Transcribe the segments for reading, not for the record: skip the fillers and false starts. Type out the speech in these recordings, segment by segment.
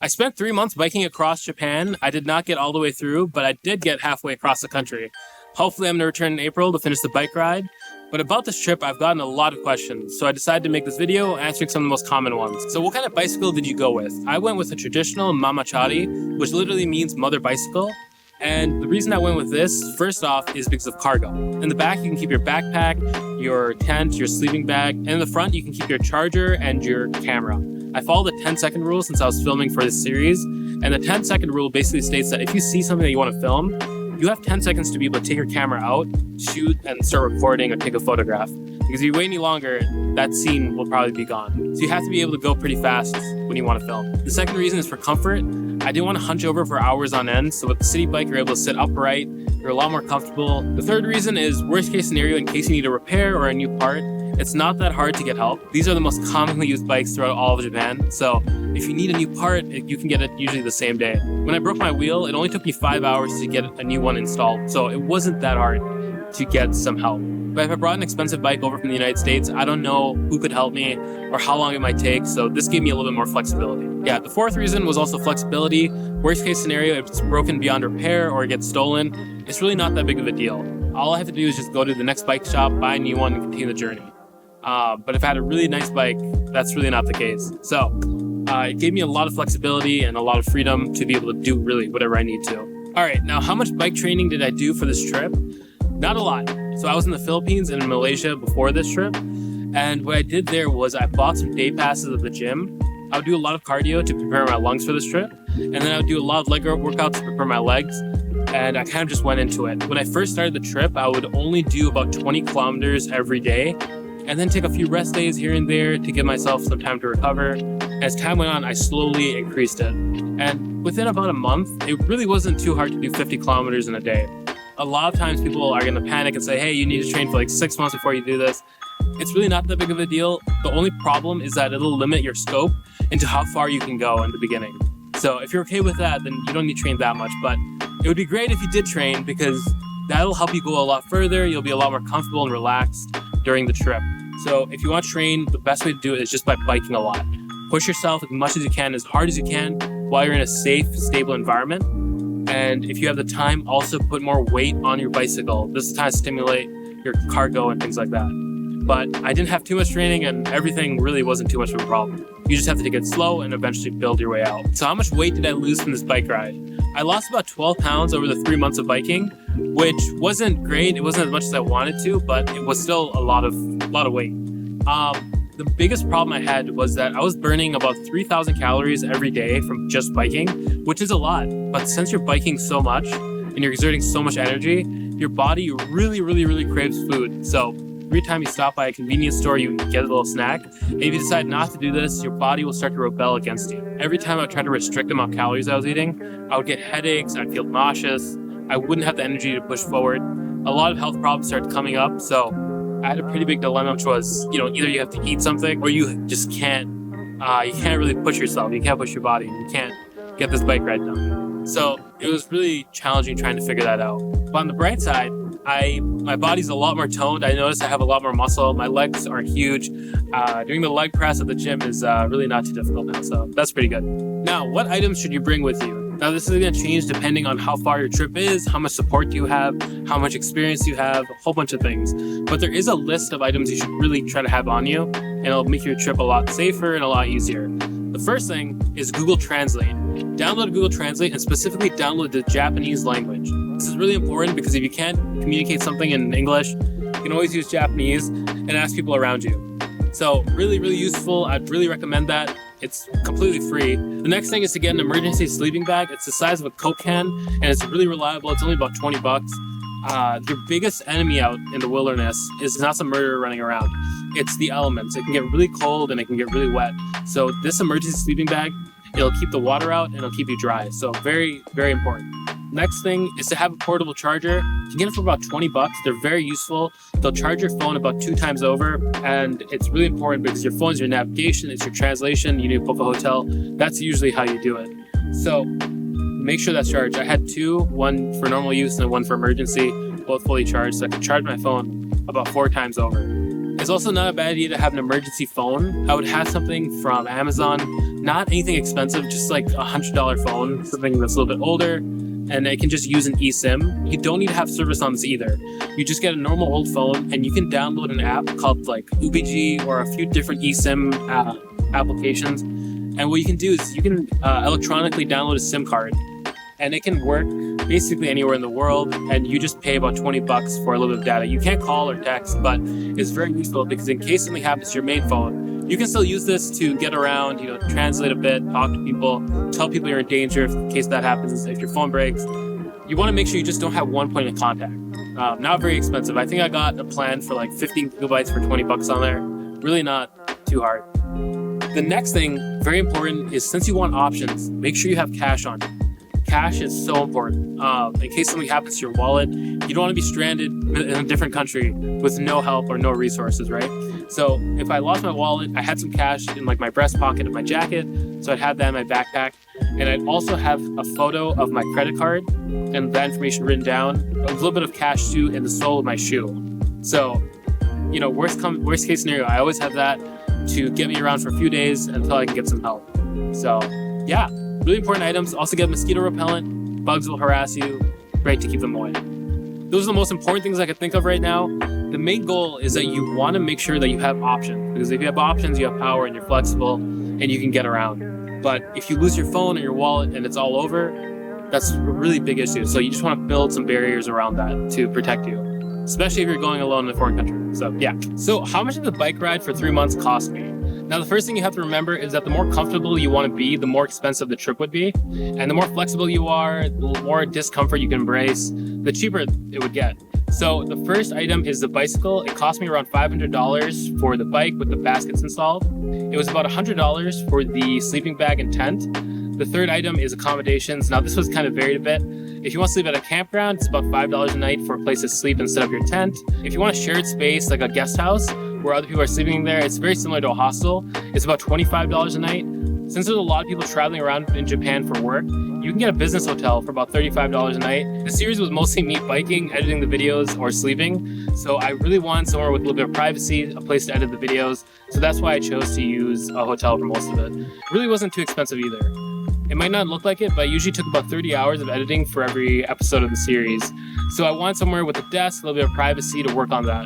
I spent 3 months biking across Japan. I did not get all the way through, but I did get halfway across the country. Hopefully I'm going to return in April to finish the bike ride. But about this trip, I've gotten a lot of questions, so I decided to make this video answering some of the most common ones. So what kind of bicycle did you go with? I went with a traditional mamachari, which literally means mother bicycle. And the reason I went with this, first off, is because of cargo. In the back, you can keep your backpack, your tent, your sleeping bag, and in the front, you can keep your charger and your camera. I followed the 10-second rule since I was filming for this series, and the 10-second rule basically states that if you see something that you want to film, you have 10 seconds to be able to take your camera out, shoot, and start recording or take a photograph. Because if you wait any longer, that scene will probably be gone. So you have to be able to go pretty fast when you want to film. The second reason is for comfort. I didn't want to hunch over for hours on end, so with the city bike, you're able to sit upright, you're a lot more comfortable. The third reason is worst case scenario in case you need a repair or a new part. It's not that hard to get help. These are the most commonly used bikes throughout all of Japan, so if you need a new part, you can get it usually the same day. When I broke my wheel, it only took me 5 hours to get a new one installed, so it wasn't that hard to get some help. But if I brought an expensive bike over from the United States, I don't know who could help me or how long it might take, so this gave me a little bit more flexibility. Yeah, the fourth reason was also flexibility. Worst case scenario, if it's broken beyond repair or it gets stolen, it's really not that big of a deal. All I have to do is just go to the next bike shop, buy a new one, and continue the journey. But if I had a really nice bike, that's really not the case. So it gave me a lot of flexibility and a lot of freedom to be able to do really whatever I need to. All right, now how much bike training did I do for this trip? Not a lot. So I was in the Philippines and in Malaysia before this trip. And what I did there was I bought some day passes at the gym. I would do a lot of cardio to prepare my lungs for this trip. And then I would do a lot of leg workouts to prepare my legs. And I kind of just went into it. When I first started the trip, I would only do about 20 kilometers every day, and then take a few rest days here and there to give myself some time to recover. As time went on, I slowly increased it. And within about a month, it really wasn't too hard to do 50 kilometers in a day. A lot of times people are going to panic and say, hey, you need to train for like 6 months before you do this. It's really not that big of a deal. The only problem is that it'll limit your scope into how far you can go in the beginning. So if you're okay with that, then you don't need to train that much. But it would be great if you did train, because that'll help you go a lot further. You'll be a lot more comfortable and relaxed during the trip. So if you want to train, the best way to do it is just by biking a lot. Push yourself as much as you can, as hard as you can, while you're in a safe, stable environment. And if you have the time, also put more weight on your bicycle. This is time to stimulate your cargo and things like that. But I didn't have too much training, and everything really wasn't too much of a problem. You just have to take it slow and eventually build your way out. So how much weight did I lose from this bike ride? I lost about 12 pounds over the 3 months of biking, which wasn't great. It wasn't as much as I wanted to, but it was still a lot of weight. The biggest problem I had was that I was burning about 3,000 calories every day from just biking, which is a lot. But since you're biking so much and you're exerting so much energy, your body really craves food. So every time you stop by a convenience store, you get a little snack. And if you decide not to do this, your body will start to rebel against you. Every time I would try to restrict the amount of calories I was eating, I would get headaches, I'd feel nauseous, I wouldn't have the energy to push forward. A lot of health problems started coming up, so I had a pretty big dilemma, which was, either you have to eat something or you just can't, you can't really push yourself, you can't push your body, you can't get this bike ride done. So it was really challenging trying to figure that out. But on the bright side, my body's a lot more toned. I noticed I have a lot more muscle. My legs are huge. Doing the leg press at the gym is really not too difficult now, so that's pretty good. Now, what items should you bring with you? Now, this is going to change depending on how far your trip is, how much support you have, how much experience you have, a whole bunch of things. But there is a list of items you should really try to have on you, and it'll make your trip a lot safer and a lot easier. The first thing is Google Translate. Download Google Translate and specifically download the Japanese language. This is really important because if you can't communicate something in English, you can always use Japanese and ask people around you. So really useful. I'd really recommend that. It's completely free. The next thing is to get an emergency sleeping bag. It's the size of a Coke can, and it's really reliable. It's only about $20. Your biggest enemy out in the wilderness is not some murderer running around. It's the elements. It can get really cold and it can get really wet. So this emergency sleeping bag, it'll keep the water out and it'll keep you dry. So very important. Next thing is to have a portable charger. You can get it for about $20. They're very useful. They'll charge your phone about 2 times over, and it's really important because your phone is your navigation, it's your translation. You need to book a hotel. That's usually how you do it. So make sure that's charged. I had 2, one for normal use and one for emergency, both fully charged, so I can charge my phone about 4 times over. It's also not a bad idea to have an emergency phone. I would have something from Amazon. Not anything expensive, just like $100 phone, something that's a little bit older, and it can just use an eSIM. You don't need to have service on this either. You just get a normal old phone, and you can download an app called like UBG or a few different eSIM applications. And what you can do is you can electronically download a SIM card, and it can work basically anywhere in the world, and you just pay about $20 for a little bit of data. You can't call or text, but it's very useful because in case something happens to your main phone, you can still use this to get around, translate a bit, talk to people, tell people you're in danger in case that happens, if your phone breaks. You want to make sure you just don't have one point of contact. Not very expensive. I think I got a plan for like 15 gigabytes for $20 on there. Really not too hard. The next thing, very important, is since you want options, make sure you have cash on you. Cash is so important. In case something happens to your wallet, you don't want to be stranded in a different country with no help or no resources, right? So if I lost my wallet, I had some cash in like my breast pocket of my jacket, so I'd have that in my backpack, and I'd also have a photo of my credit card and that information written down, a little bit of cash too in the sole of my shoe. So, worst case scenario, I always have that to get me around for a few days until I can get some help. So, yeah. Really important items. Also get mosquito repellent. Bugs will harass you. Great to keep them away. Those are the most important things I can think of right now. The main goal is that you want to make sure that you have options, because if you have options, you have power and you're flexible and you can get around. But if you lose your phone or your wallet and it's all over, that's a really big issue. So you just want to build some barriers around that to protect you, especially if you're going alone in a foreign country. So yeah. So how much did the bike ride for 3 months cost me? Now, the first thing you have to remember is that the more comfortable you want to be, the more expensive the trip would be. And the more flexible you are, the more discomfort you can embrace, the cheaper it would get. So the first item is the bicycle. It cost me around $500 for the bike with the baskets installed. It was about $100 for the sleeping bag and tent. The third item is accommodations. Now, this was kind of varied a bit. If you want to sleep at a campground, it's about $5 a night for a place to sleep and set up your tent. If you want a shared space like a guest house where other people are sleeping there, it's very similar to a hostel. It's about $25 a night. Since there's a lot of people traveling around in Japan for work, you can get a business hotel for about $35 a night. The series was mostly me biking, editing the videos, or sleeping. So I really wanted somewhere with a little bit of privacy, a place to edit the videos. So that's why I chose to use a hotel for most of it. It really wasn't too expensive either. It might not look like it, but I usually took about 30 hours of editing for every episode of the series. So I wanted somewhere with a desk, a little bit of privacy to work on that.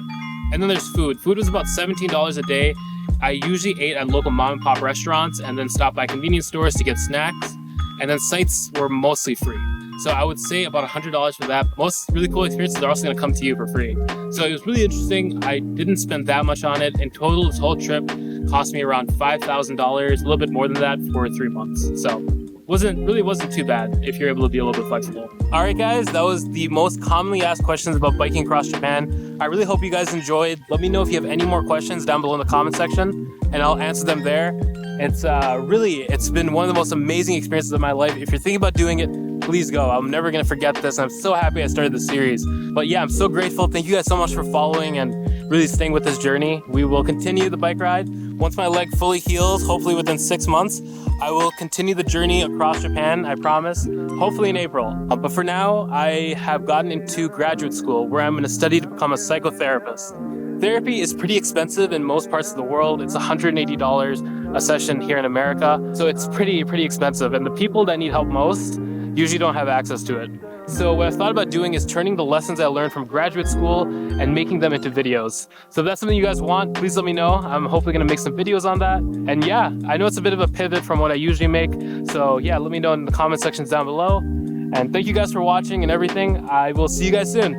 And then there's food. Food was about $17 a day. I usually ate at local mom and pop restaurants and then stopped by convenience stores to get snacks. And then sites were mostly free. So I would say about $100 for that. Most really cool experiences are also going to come to you for free. So it was really interesting. I didn't spend that much on it. In total, this whole trip cost me around $5,000, a little bit more than that for 3 months. So wasn't too bad if you're able to be a little bit flexible. All right, guys, that was the most commonly asked questions about biking across Japan. I really hope you guys enjoyed. Let me know if you have any more questions down below in the comment section, and I'll answer them there. It's been one of the most amazing experiences of my life. If you're thinking about doing it, please go. I'm never going to forget this. I'm so happy I started the series. But yeah, I'm so grateful. Thank you guys so much for following and really staying with this journey. We will continue the bike ride. Once my leg fully heals, hopefully within 6 months, I will continue the journey across Japan, I promise, hopefully in April. But for now, I have gotten into graduate school where I'm going to study to become a psychotherapist. Therapy is pretty expensive in most parts of the world. It's $180 a session here in America. So it's pretty expensive. And the people that need help most usually don't have access to it. So what I've thought about doing is turning the lessons I learned from graduate school and making them into videos. So if that's something you guys want, please let me know. I'm hopefully going to make some videos on that. And yeah, I know it's a bit of a pivot from what I usually make. So yeah, let me know in the comment sections down below. And thank you guys for watching and everything. I will see you guys soon.